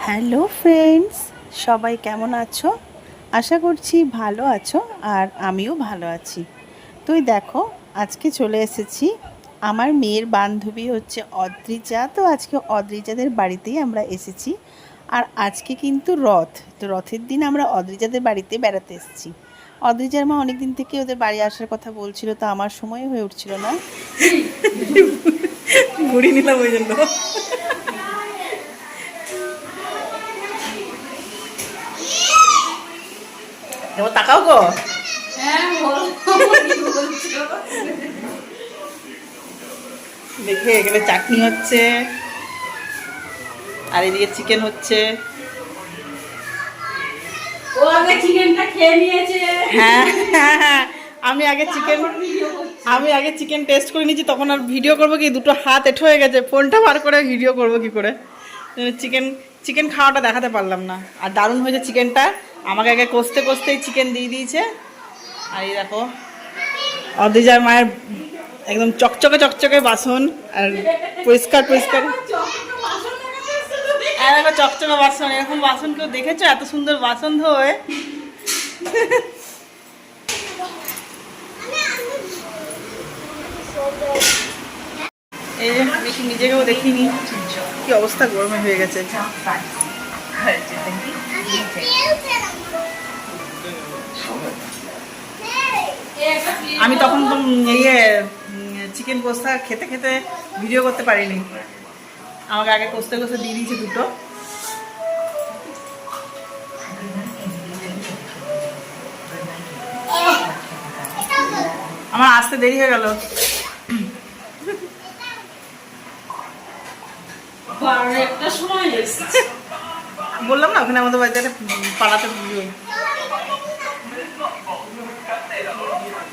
Hello friends, সবাই কেমন আছো? আশা করছি ভালো আছো আর আমিও ভালো আছি। তুই দেখো, আজকে চলে এসেছি। আমার মেয়ের বান্ধবী হচ্ছে অদ্রিজা, তো আজকে অদ্রিজাদের বাড়িতেই আমরা এসেছি। আর আজকে কিন্তু রথ, তো রথের দিন আমরা অদ্রিজাদের বাড়িতে বেড়াতে এসেছি। অদ্রিজার মা অনেক দিন থেকে ওদের বাড়ি আসার কথা বলছিল, তো আমার সময় হয়ে উঠছিল না। ঘুরিয়ে নিলাম ওই জন্য। এবার তাকাও গো। দেখে এখানে চাটনি হচ্ছে আর এদিকে চিকেন হচ্ছে। ও আগে চিকেনটা খেয়ে নিয়েছে। হ্যাঁ হ্যাঁ হ্যাঁ, আমি আগে চিকেন টেস্ট করে নিয়েছি, তখন আর ভিডিও করবো কি, দুটো হাত এঁঠো হয়ে গেছে, ফোনটা বার করে ভিডিও করবো কি করে। চিকেন চিকেন খাওয়াটা দেখাতে পারলাম না। আর দারুণ হয়েছে চিকেনটা। আমাকে আগে কষতে কষতেই চিকেন দিয়ে দিয়েছে। আর এই দেখো অদ্রিজার মায়ের একদম চকচকে চকচকে বাসন, আর পরিষ্কার পরিষ্কার। আর দেখো চকচকে বাসন, এরকম বাসন কেউ দেখেছো? এত সুন্দর বাসন ধোয়। এই যে আমি নিজেকেও দেখিনি কি অবস্থা, গরমে হয়ে গেছে। আমি তখন তো চিকেন কষা খেতে খেতে ভিডিও করতে পারিনি। আমাকে আগে কষতে কষতে দিয়ে দিয়েছে দুটো। আমার আসতে দেরি হয়ে গেল। বললাম না ওখানে আমাদের বাড়িতে একটা পাড়াতে পুজো,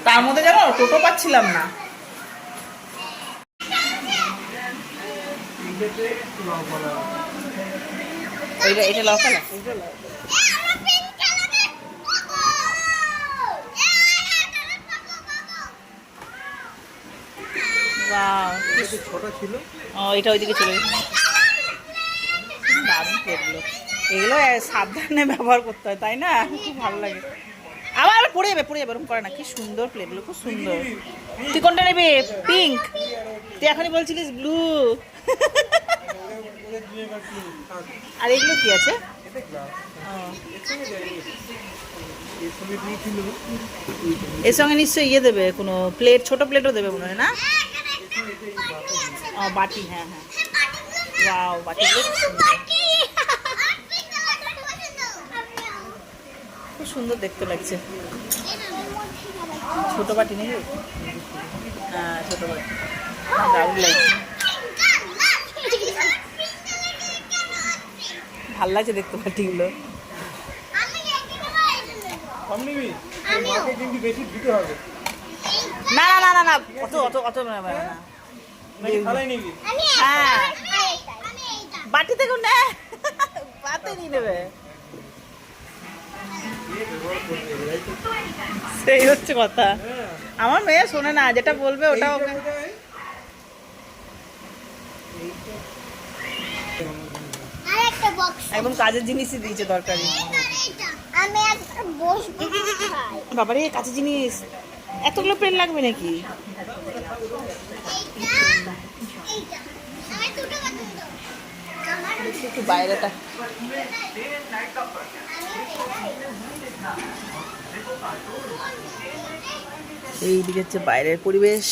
তার মধ্যে জানো টোটো পাচ্ছিলাম না। এটা লঙ্কা না, ছোট ছিল। ও এটা ওইদিকে চলে গেছে। দারুণ প্লেটগুলো, এগুলো সাবধানে ব্যবহার করতে হয়, তাই না? খুব ভালো লাগে। আবার পড়ে যাবে ওরকম করে না। কি সুন্দর প্লেটগুলো, খুব সুন্দর। তুই কোনটা নেবি? পিঙ্ক? তুই এখনই বলছিলিস ব্লু। আর এগুলো কি আছে? এর সঙ্গে নিশ্চয়ই ইয়ে দেবে, কোনো প্লেট, ছোট প্লেটও দেবে মনে হয় না? ও বাটি, হ্যাঁ হ্যাঁ। ওয়াও, বাটিগুলো খুব সুন্দর দেখতে লাগছে। ছোট বাটি নেই? হ্যাঁ ছোট বাটি, দারুণ লাগছে, ভাল লাগছে দেখতে বাটিগুলো। না না না না না, অত অত অত না। হ্যাঁ বাটি থেকে না, বাতে নিয়ে নেবে। সেই হচ্ছে কথা। আমার মেয়ে শোনে না, যেটা বলবে ওটা ওকে। একদম কাজের জিনিসই দিয়েছে, দরকারি। বাবারে কাজের জিনিস, এতগুলো পেন লাগবে নাকি? একটু বাইরেটা এইদিকে হচ্ছে বাইরের পরিবেশ।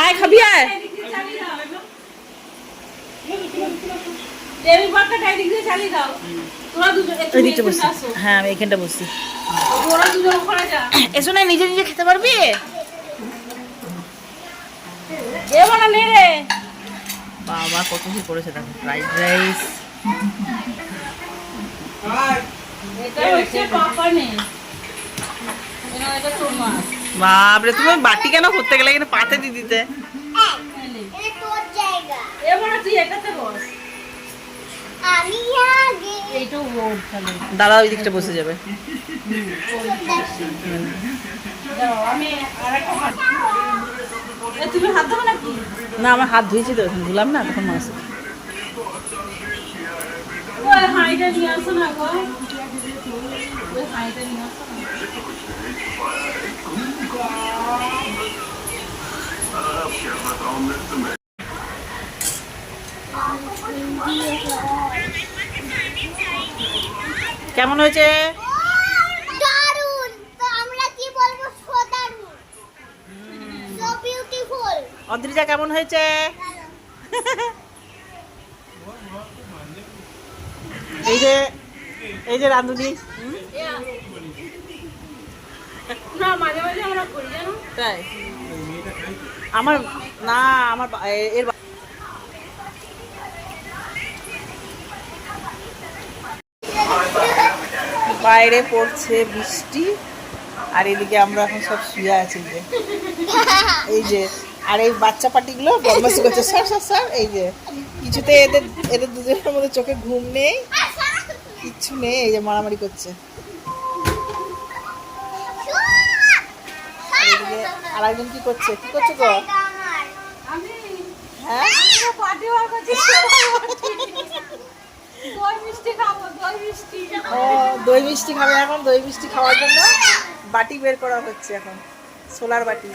আয় খাবি, আয়। টেবিল পাতাটা এদিক দিয়ে চালিয়ে দাও। তোরা দুজন একটু এদিকটা বসছি। হ্যাঁ আমি এখানটা বসছি। তোরা দুজন ওখানে যা। এসো না, নিজে নিজে খেতে পারবি? দেবো না নে রে। বাবা কত কি করেছে দেখো, ফ্রাইড রাইস। এটা হচ্ছে পাপানি। এটা তোমার। বাপরে, তুমি বাটি কেন করতে গেলে, এখানে পাতে দিয়ে দিতে। এবার তুই এটাতে বস। এইটা ওর তাহলে। দাদা ওই দিকটা বসে যাবে। দাও, আমি আরেকটা হাত। তুমি হাত দেবো নাকি? না, আমার হাত ধুয়েছি তো, এখন ধুলাম না, তখন মাছ। ওই হাঁড়িটা নিয়ে আসো না গো। ওই হাঁড়িটা নিয়ে আসো না। কেমন হয়েছে? দারুণ! তো আমরা কি বলবো, সো দারুণ, সো বিউটিফুল। অদ্রিজা কেমন হয়েছে? এই যে, এই যে রাঁধুনি। না, মাঝে মাঝে আমরা করি জানো। তাই আমার না, আমার এর বাইরে পড়ছে বৃষ্টি, আর এদিকে আমরা এখন সব শুয়ে আছি। যে এই যে, আর এই বাচ্চা পাটিগুলো বদমাশি করছে, স্যার স্যার স্যার। এই যে কিছুতে এদের এদের দুজনের মধ্যে চোখে ঘুম নেই, কিচ্ছু নেই, এই যে মারামারি করছে। আর এদিকে আর একজন কি করছে, কি করছে গো? আমি হ্যাঁ, পার্টি ওয়ার করছি। দই মিষ্টি খাবো, দই মিষ্টি। ও দই মিষ্টি খাবে এখন। দই মিষ্টি খাওয়ার জন্য বাটি বের করা হচ্ছে এখন, সোলার বাটি।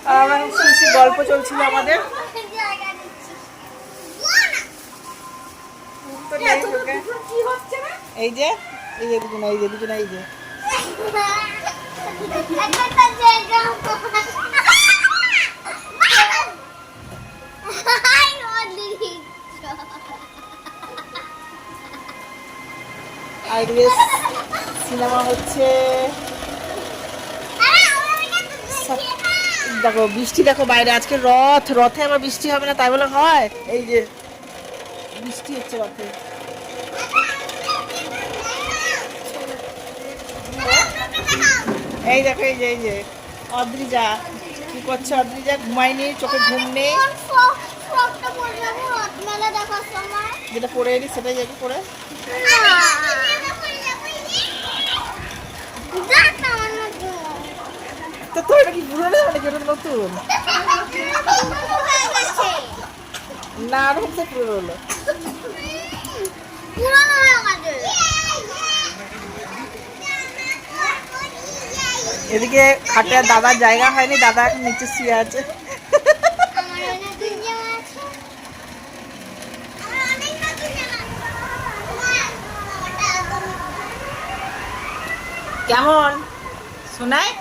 আর আমরা খুশি গল্প চলছিল আমাদের। তো নেই চোখে। কি হচ্ছে না? এই যে, এই যে দুজনে, এই যে দুজনে, এই যে একটা জায়গা হাই অলি। আর এদিকে সিনেমা হচ্ছে। দেখো বৃষ্টি, দেখো বাইরে আজকে রথে আবার বৃষ্টি হবে না তাই বলে হয়? এই যে বৃষ্টি হচ্ছে রথে। এই দেখো, এই যে, এই যে অদ্রিজা কি করছে। অদ্রিজা ঘুমায়নি, চোখে ঘুম নেই। ফ্রকটা পরে যাবো মেলা দেখার সময়। যেটা পরে এলি সেটাই যাবি পরে। তো তোর এটা কি পুরোনো নাকি ওটা নতুন? না, আর হচ্ছে পুরোনো হলো। এদিকে খাটে আর দাদার জায়গা হয়নি, দাদা এখন নিচে শুয়ে আছে। কেমন শোনায়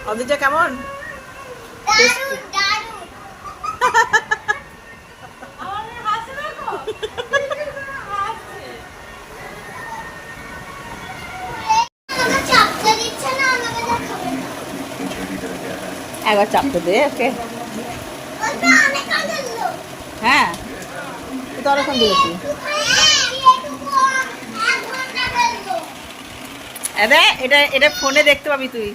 অদ্রিজা, কেমন? আমাদের হাসি দেখো। একবার চাপতে দে ওকে। হ্যাঁ, তো অনেকক্ষণ দিয়েছি। এটা এটা ফোনে দেখতে পাবি তুই।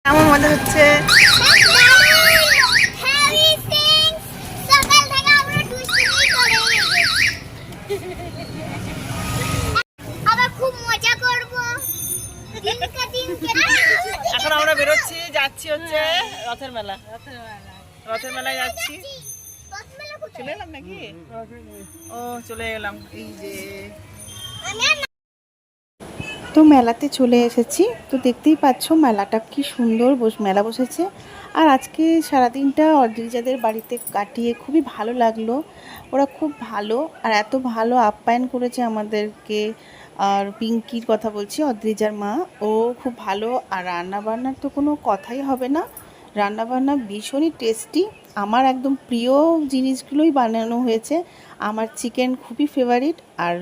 কেমন মজা হচ্ছে? এখন আমরা বেরোচ্ছি, যাচ্ছি হচ্ছে রথের মেলা। রথের মেলায় যাচ্ছি। চলে এলাম নাকি? ও চলে এলাম। এই যে তো মেলাতে চলে এসেছি। তো দেখতেই পাচ্ছ মেলাটা কি সুন্দর মেলা বসেছে। আর আজকে সারাদিনটা অদ্রিজাদের বাড়িতে কাটিয়ে খুবই ভালো লাগলো। ওরা খুব ভালো, আর এত ভালো আপ্যায়ন করেছে আমাদেরকে। আর পিঙ্কির কথা বলছি, অদ্রিজার মা, ও খুব ভালো। আর রান্নাবান্নার তো কোনো কথাই হবে না, রান্নাবান্না ভীষণই টেস্টি। আমার একদম প্রিয় জিনিসগুলোই বানানো হয়েছে। আমার চিকেন খুবই ফেভারিট, আর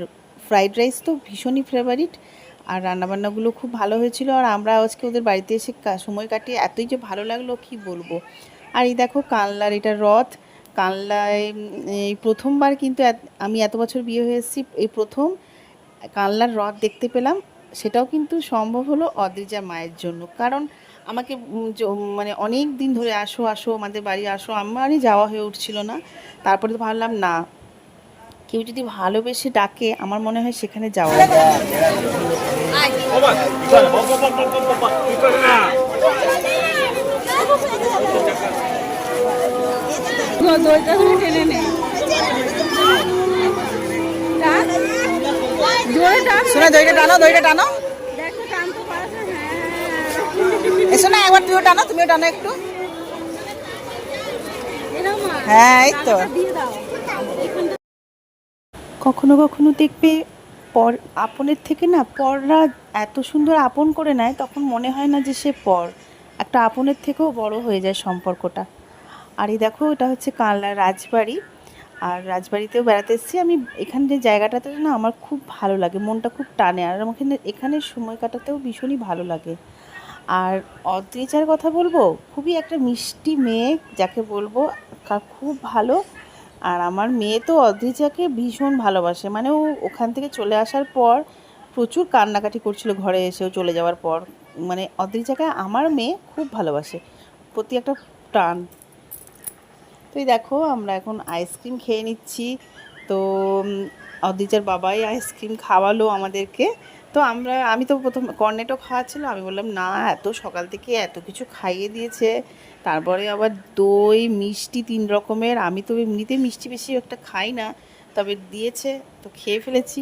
ফ্রাইড রাইস তো ভীষণই ফেভারিট, আর রান্নাবান্নাগুলো খুব ভালো হয়েছিল। আর আমরা আজকে ওদের বাড়িতে এসে সময় কাটিয়ে এতই যে ভালো লাগলো কি বলবো। আর এই দেখো কানলার এটা রথ, কানলায় এই প্রথমবার কিন্তু আমি এত বছর বিয়ে হয়ে এসেছি, এই প্রথম কানলার রথ দেখতে পেলাম। সেটাও কিন্তু সম্ভব হলো অদ্রিজা মায়ের জন্য, কারণ আমাকে মানে অনেক দিন ধরে আসো আসো আমাদের বাড়ি আসো, আমারই যাওয়া হয়ে উঠছিল না। তারপরে তো ভাবলাম না, কেউ যদি ভালোবেসে ডাকে আমার মনে হয় সেখানে যাওয়া যায়। দইটা তুমি টেনে নে, শোনো, দইটা টানো, দইটা টানো। দেখো টানতে পারছো? এসো না, একবার তুমিও টানো, তুমিও টানো একটু। হ্যাঁ, হ্যাঁ, এই তো। দিয়ে দাও। কখনো কখনো দেখবে পর আপনের থেকে না পররা এত সুন্দর আপন করে নেয়, তখন মনে হয় না যে সে পর, একটা আপনের থেকেও বড় হয়ে যায় সম্পর্কটা। আর এই দেখো এটা হচ্ছে কানলার রাজবাড়ি, আর রাজবাড়িতেও বেড়াতে এসেছি আমি। এখানে যে জায়গাটাতে না আমার খুব ভালো লাগে, মনটা খুব টানে, আর আমাকে এখানে সময় কাটাতেও ভীষণই ভালো লাগে। আর অদ্রিজার কথা বলবো, খুবই একটা মিষ্টি মেয়ে যাকে বলবো, খুব ভালো। আর আমার মেয়ে তো অদ্রিজাকে ভীষণ ভালোবাসে, মানে ও ওখান থেকে চলে আসার পর প্রচুর কান্নাকাটি করছিল ঘরে এসেও চলে যাওয়ার পর। মানে অদ্রিজাকে আমার মেয়ে খুব ভালোবাসে, প্রতি একটা টান। তো এই দেখো আমরা এখন আইসক্রিম খেয়ে নিচ্ছি। তো অদ্রিজার বাবাই আইসক্রিম খাওয়ালো আমাদেরকে। তো আমি তো প্রথম কর্নেটো খাওয়াচ্ছিল, আমি বললাম না, এত সকাল থেকে এত কিছু খাইয়ে দিয়েছে, তারপরে আবার দই মিষ্টি 3 রকমের। আমি তো এমনিতে মিষ্টি বেশি একটা খাই না, তবে দিয়েছে তো খেয়ে ফেলেছি।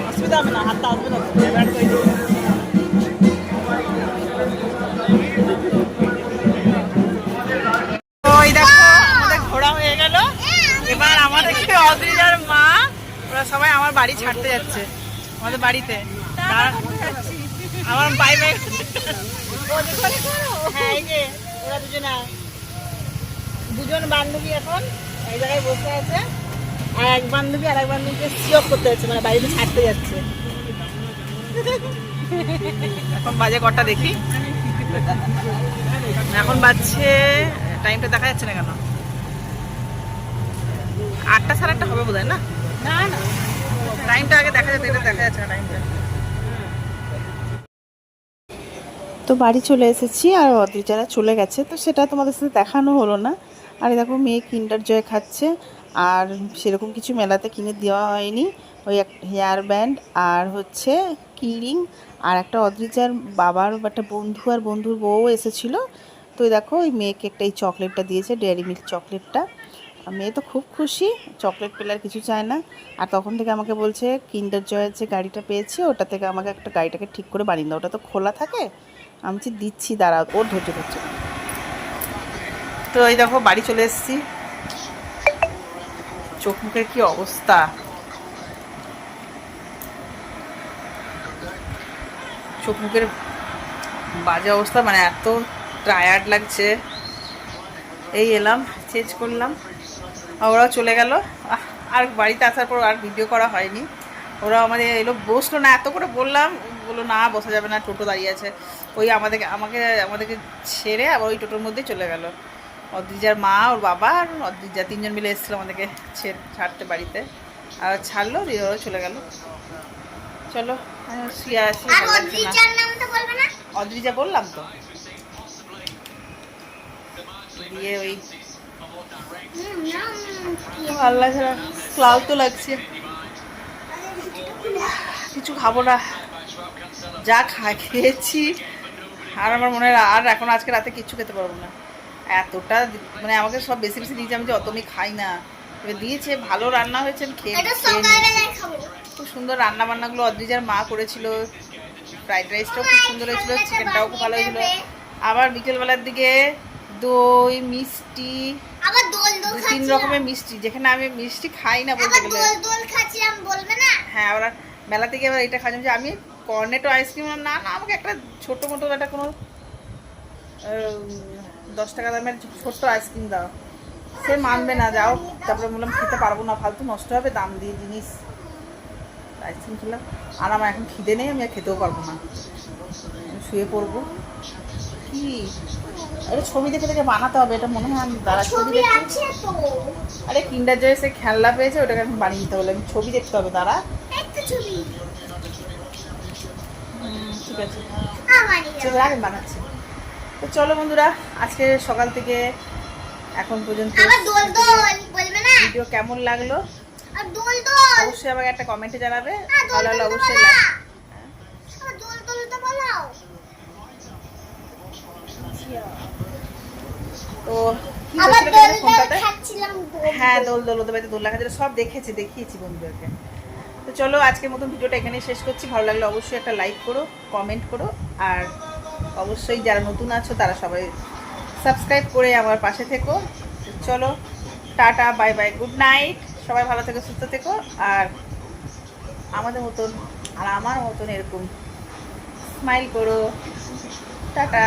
অসুবিধা হবে না, হাতটা আসবে না। ওই দেখো আমাদের ঘোরা হয়ে গেল। এবার আমাদেরকে অদ্রিজার মা ওরা সবাই আমার বাড়ি ছাড়তে যাচ্ছে, আমাদের বাড়িতে। আমার বাই বাই। হ্যাঁ, এই যে ওরা দুজন বান্ধবী এখন এই জায়গায় বসে আছে, আর এক বান্ধবী আর এক বান্ধবীকে সিওপ করতে যাচ্ছে, মানে বাড়িতে ছাড়তে যাচ্ছে। এখন বাজে কটা দেখি, এখন বাজছে, টাইমটা দেখা যাচ্ছে না কেন, 8টা 8:30 হবে বোধ হয়। না না না, টাইমটা আগে দেখা যেত, এটা দেখা যাচ্ছে না টাইমটা। তো বাড়ি চলে এসেছি, আর অদ্রিজারা চলে গেছে, তো সেটা তোমাদের সাথে দেখানো হলো না। আর এই দেখো মেয়ে কিন্ডার জয় খাচ্ছে, আর সেরকম কিছু মেলাতে কিনে দেওয়া হয়নি। ওই হেয়ার ব্যান্ড আর হচ্ছে কিরিং, আর একটা অদ্রিজার বাবার একটা বন্ধু আর বন্ধুর বউ এসেছিলো। তো এই দেখো ওই মেয়েকে একটা এই চকলেটটা দিয়েছে, ডেয়ারি মিল্ক চকলেটটা। আর মেয়ে তো খুব খুশি, চকলেট পেলে আর কিছু চায় না। আর তখন থেকে আমাকে বলছে কিন্ডার জয়ের যে গাড়িটা পেয়েছি ওটা থেকে আমাকে একটা গাড়িটাকে ঠিক করে বানিয়ে দাও, ওটা তো খোলা থাকে। আমি দিচ্ছি, দাঁড়া, ওর ধৈর্য ধরছে। তো এই দেখো বাড়ি চলে এসেছি, চোখ মুখের কি অবস্থা, চোখ মুখের বাজে অবস্থা, মানে এত টায়ার্ড লাগছে। এই এলাম, চেঞ্জ করলাম, আর ওরাও চলে গেল। আর বাড়িতে আসার পর আর ভিডিও করা হয়নি। ওরা আমাদের এলো, বসলো না, এত করে বললাম, বললো না বসা যাবে না, টোটো দাঁড়িয়ে আছে। ওই আমাদেরকে ছেড়ে আবার ওই টোটোর মধ্যেই চলে গেল। অদ্রিজার মা, ওর বাবা আর অদ্রিজা 3জন মিলে এসেছিলো আমাদেরকে ছাড়তে বাড়িতে, আর ছাড়লো, দিয়ে ওরা চলে গেল। চলো শুয়ে আসি, ভালো লাগছে না। অদ্রিজা বললাম তো, দিয়ে ওই ভালো লাগছে না, ক্লান্ত লাগছে, কিছু খাবো না, যা খেয়েছি। আর আমার মনে হয় আর এখন আজকে রাতে কিচ্ছু খেতে পারবো না, এতটা মানে আমাকে সব বেশি বেশি দিয়েছে, আমি যে অত আমি খাই না, এবার দিয়েছে, ভালো রান্না হয়েছে, আমি খেয়ে খুব সুন্দর রান্না বান্নাগুলো অদ্রিজার মা করেছিল, ফ্রাইড রাইসটাও খুব সুন্দর হয়েছিল, চিকেনটাও খুব ভালো হয়েছিল। আবার বিকেলবেলার দিকে দই মিষ্টি, 2-3 রকমের মিষ্টি, যেখানে আমি মিষ্টি খাই না বলতে গেলে। হ্যাঁ, আবার মেলা থেকে এবার এটা খাওয়া, যে আমি কর্নেটো আইসক্রিম। না না, আমাকে একটা ছোটো মোটো একটা কোনো 10 টাকা দামের ছোট্ট আইসক্রিম দাও। সে মানবে না, যাও। তারপরে বললাম খেতে পারবো না, ফালতু নষ্ট হবে, দাম দিয়ে জিনিস। আইসক্রিম খেলাম, আর আমার এখন খিদে নেই, আমি আর খেতেও পারবো না, শুয়ে পড়বো। কি আরে ছবি দেখে দেখে বানাতে হবে, এটা মনে হয় আমি দাঁড়া ছবি ছবি দেখে। আছে তো, আরে কিন্ডার জয় সে খেলনা পেয়েছে, ওটাকে এখন বানিয়ে দিতে হলে আমি ছবি দেখতে হবে, দাঁড়া। একটা ছবি ঠিক আছে, আমারই চলো আগে বানাচ্ছি। তো চলো বন্ধুরা, আজকে সকাল থেকে এখন পর্যন্ত আবার দোল দোল বলবে না, ভিডিও কেমন লাগলো আর দোল দোল অবশ্যই আমাকে একটা কমেন্টে জানাবে। দোল ভালো লাগলে দোল অবশ্যই বলো। like। আবার দোল দোল তো বলাও। তো কি আবার হয়েছিল দোল তোমার ফোনটাতে? দোল খাচ্ছিলাম দোল। হ্যাঁ, দোল দোল ওদের বাড়িতে দোল লাগা ছিল, সব দেখিয়েছি বন্ধুদেরকে। তো চলো আজকের মতন ভিডিওটা এখানেই শেষ করছি। ভালো লাগলে অবশ্যই একটা লাইক করো, কমেন্ট করো, আর অবশ্যই যারা নতুন আছো তারা সবাই সাবস্ক্রাইব করে আমার পাশে থেকো। তো চলো, tata, bye bye, good night. সবাই ভালো থেকো, সুস্থ থেকো, আর আমাদের মতন আর আমার মতন এরকম স্মাইল করো। টাটা।